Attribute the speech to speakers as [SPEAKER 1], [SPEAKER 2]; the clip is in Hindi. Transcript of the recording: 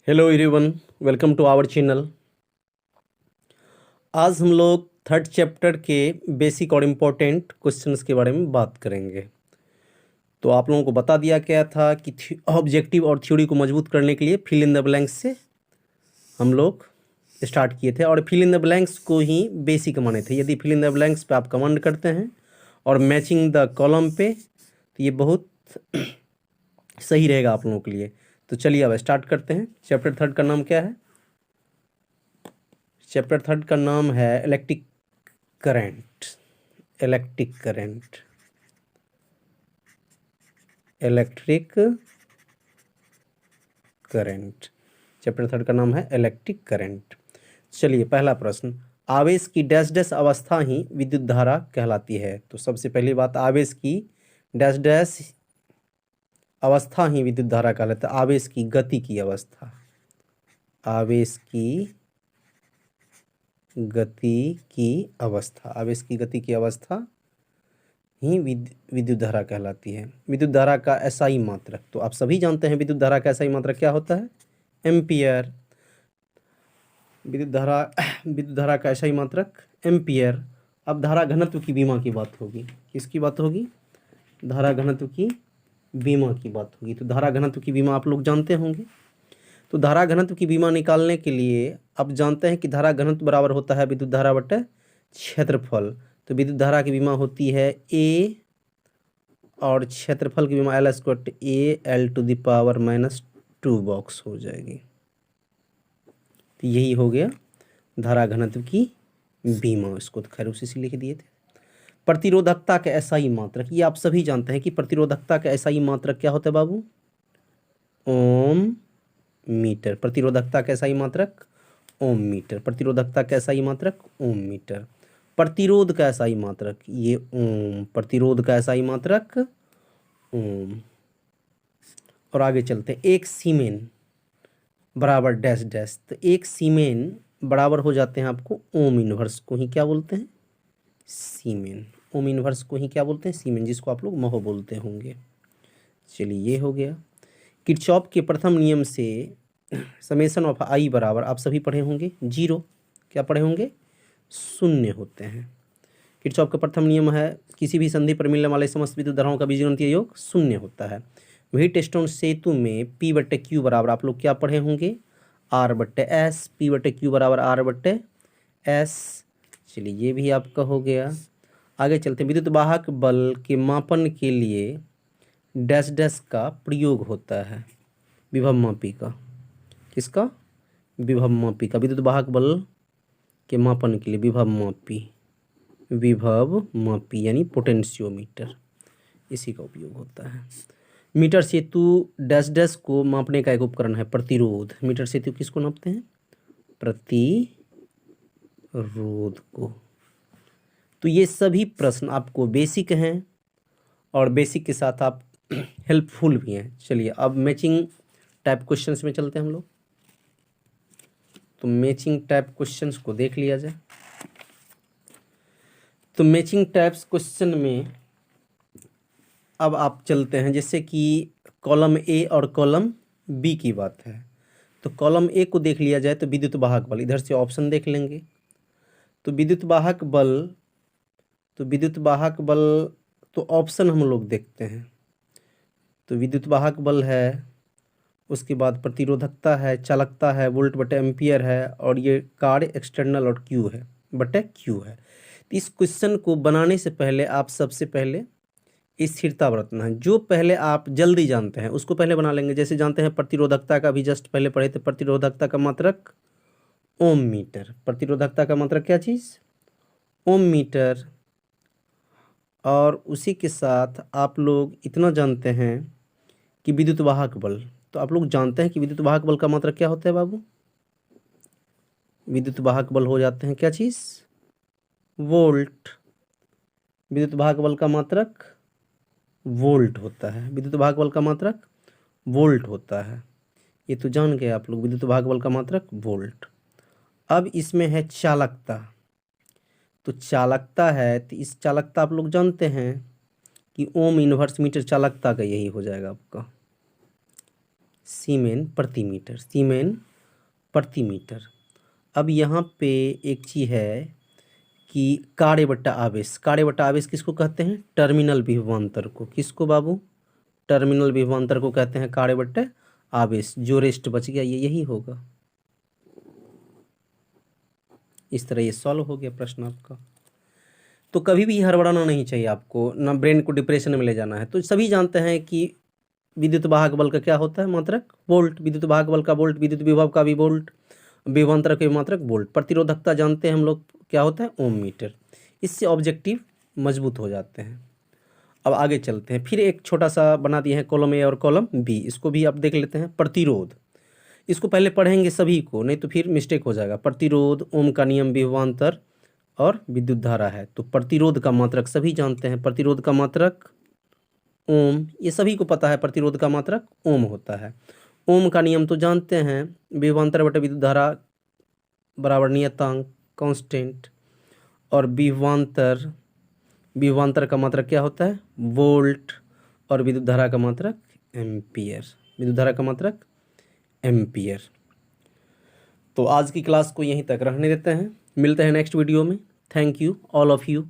[SPEAKER 1] Hello everyone, welcome to our channel. आज हम लोग थर्ड चैप्टर के बेसिक और इम्पोर्टेंट क्वेश्चंस के बारे में बात करेंगे। तो आप लोगों को बता दिया गया था कि ऑब्जेक्टिव और थ्योरी को मजबूत करने के लिए फिल इन द ब्लैंक्स से हम लोग स्टार्ट किए थे और फिल इन द ब्लैंक्स को ही बेसिक माने थे। यदि फिल इन द ब्लैंक्स पे आप कमेंट करते हैं और मैचिंग द कॉलम पे, तो ये बहुत सही रहेगा आप लोगों के लिए। तो चलिए अब स्टार्ट करते हैं। चैप्टर थर्ड का नाम क्या है? चैप्टर थर्ड का नाम है electric current. Electric current, electric current. Chapter third का नाम है इलेक्ट्रिक करंट। चलिए पहला प्रश्न, आवेश की डैश डैश अवस्था ही विद्युत धारा कहलाती है। तो सबसे पहली बात, आवेश की डैश डैश अवस्था ही विद्युत धारा कहलाता है। आवेश की गति की अवस्था, आवेश की गति की अवस्था, आवेश की गति की अवस्था ही विद्युत धारा कहलाती है। विद्युत धारा का एसआई मात्रक, तो आप सभी जानते हैं विद्युत धारा का एसआई मात्रक क्या होता है? एम्पियर। विद्युत धारा का एसआई मात्रक एम्पियर। अब धारा घनत्व की विमा की बात होगी। किसकी बात होगी? धारा घनत्व की विमा की बात होगी। तो धारा घनत्व की विमा आप लोग जानते होंगे। तो धारा घनत्व की विमा निकालने के लिए आप जानते हैं कि धारा घनत्व बराबर होता है विद्युत धारा बटे क्षेत्रफल। तो विद्युत धारा की विमा होती है ए और क्षेत्रफल की विमा L square A L two the power -2 box हो जाएगी। तो यही हो गया धारा घनत्व की विमा। इसको तो खैर उसी से लिख दिए थे। प्रतिरोधकता का एसआई मात्रक, ये आप सभी जानते हैं कि प्रतिरोधकता का एसआई मात्रक क्या होता है बाबू? ओम मीटर। प्रतिरोधकता का एसआई मात्रक ओम मीटर। प्रतिरोधकता का एसआई मात्रक ओम मीटर। प्रतिरोध का एसआई मात्रक ये ओम। प्रतिरोध का एसआई मात्रक ओम। और आगे चलते हैं। एक सीमेन बराबर डैश डैश, तो एक सीमेन बराबर हो जाते हैं आपको ओम इनवर्स को ही क्या बोलते हैं? सीमेन। ओम इनवर्स को ही क्या बोलते हैं? सीमेन, जिसको आप लोग महो बोलते होंगे। चलिए ये हो गया। किरचॉफ के प्रथम नियम से समेशन ऑफ आई बराबर, आप सभी पढ़े होंगे, 0। क्या पढ़े होंगे? 0 होते हैं। किरचॉफ का प्रथम नियम है किसी भी संधि पर मिलने वाले समस्त विद्युत धाराओं का बीजगणितीय योग 0 होता है। व्हीटस्टोन सेतु में P बटे Q बराबर आप लोग क्या पढ़े होंगे? R बटे S। P बटे Q बराबर R बटे S। चलिए ये भी आपका हो गया। आगे चलते हैं। विद्युत वाहक बल के मापन के लिए डैश डैश का प्रयोग होता है। विभव मापी का। किसका? विभव मापी का। विद्युत वाहक बल के मापन के लिए विभव मापी, विभव मापी यानी पोटेंशियोमीटर, इसी का उपयोग होता है। मीटर सेतु डैश डैश को मापने का एक उपकरण है। प्रतिरोध। मीटर सेतु किसको नापते हैं? प्रतिरोध को। तो ये सभी प्रश्न आपको बेसिक हैं और बेसिक के साथ आप हेल्पफुल भी हैं। चलिए अब मैचिंग टाइप क्वेश्चंस में चलते हैं हम लोग। तो मैचिंग टाइप क्वेश्चंस को देख लिया जाए। तो मैचिंग टाइप्स क्वेश्चन में अब आप चलते हैं, जैसे कि कॉलम ए और कॉलम बी की बात है। तो कॉलम ए को देख लिया जाए तो विद्युत वाहक बल, इधर से ऑप्शन देख लेंगे। तो विद्युत वाहक बल, तो विद्युत वाहक बल, तो ऑप्शन हम लोग देखते हैं। तो विद्युत वाहक बल है, उसके बाद प्रतिरोधकता है, चालकता है, वोल्ट बटे एम्पियर है, और ये कार्य एक्सटर्नल और क्यू है बटे क्यू है। तो इस क्वेश्चन को बनाने से पहले आप सबसे पहले स्थिरता बरतना है। जो पहले आप जल्दी जानते हैं उसको पहले बना लेंगे। जैसे जानते हैं प्रतिरोधकता का भी जस्ट पहले पढ़े थे। प्रतिरोधकता का मात्रक ओम मीटर। प्रतिरोधकता का मात्रक क्या चीज़? ओम मीटर। और उसी के साथ आप लोग इतना जानते हैं कि विद्युत वाहक बल, तो आप लोग जानते हैं कि विद्युत वाहक बल का मात्रक क्या होता है बाबू? विद्युत वाहक बल हो जाते हैं क्या चीज़? वोल्ट। विद्युत वाहक बल का मात्रक वोल्ट होता है। विद्युत वाहक बल का मात्रक वोल्ट होता है। ये तो जान गए आप लोग, विद्युत वाहक बल का मात्रक वोल्ट। अब इसमें है चालकता। तो चालकता है, तो इस चालकता आप लोग जानते हैं कि ओम इनवर्स मीटर चालकता का यही हो जाएगा आपका। सीमेन प्रति मीटर, सीमेन प्रति मीटर। अब यहाँ पे एक चीज़ है कि कार्य बट्टा आवेश, कार्य बट्टा आवेश किसको कहते हैं? टर्मिनल विभवांतर को। किसको बाबू? टर्मिनल विभवांतर को कहते हैं कार्य बट्टा आवेश। जो रेस्ट बच गया ये यही होगा। इस तरह ये सॉल्व हो गया प्रश्न आपका। तो कभी भी हड़बड़ाना नहीं चाहिए आपको, ना ब्रेन को डिप्रेशन में ले जाना है। तो सभी जानते हैं कि विद्युत वाहक बल का क्या होता है मात्रक? वोल्ट। विद्युत वाहक बल का वोल्ट, विद्युत विभव का भी वोल्ट, विभवांतर के मात्रक वोल्ट। प्रतिरोधकता जानते हैं हम लोग क्या होता है? ओम मीटर। इससे ऑब्जेक्टिव मजबूत हो जाते हैं। अब आगे चलते हैं। फिर एक छोटा सा बना दिए हैं कॉलम ए और कॉलम बी, इसको भी आप देख लेते हैं। प्रतिरोध, इसको पहले पढ़ेंगे सभी को, नहीं तो फिर मिस्टेक हो जाएगा। प्रतिरोध, ओम का नियम, विभवांतर और विद्युत धारा है। तो प्रतिरोध का मात्रक सभी जानते हैं, प्रतिरोध का मात्रक ओम, ये सभी को पता है प्रतिरोध का मात्रक ओम होता है। ओम का नियम तो जानते हैं, विभवांतर बटा विद्युत धारा बराबर नियतांक कांस्टेंट। और विभवांतर, विभवांतर का मात्रक क्या होता है? वोल्ट। और विद्युत धारा का मात्रक एम्पियर, विद्युत धारा का मात्रक एम्पियर। तो आज की क्लास को यहीं तक रहने देते हैं, मिलते हैं नेक्स्ट वीडियो में। Thank you all of you.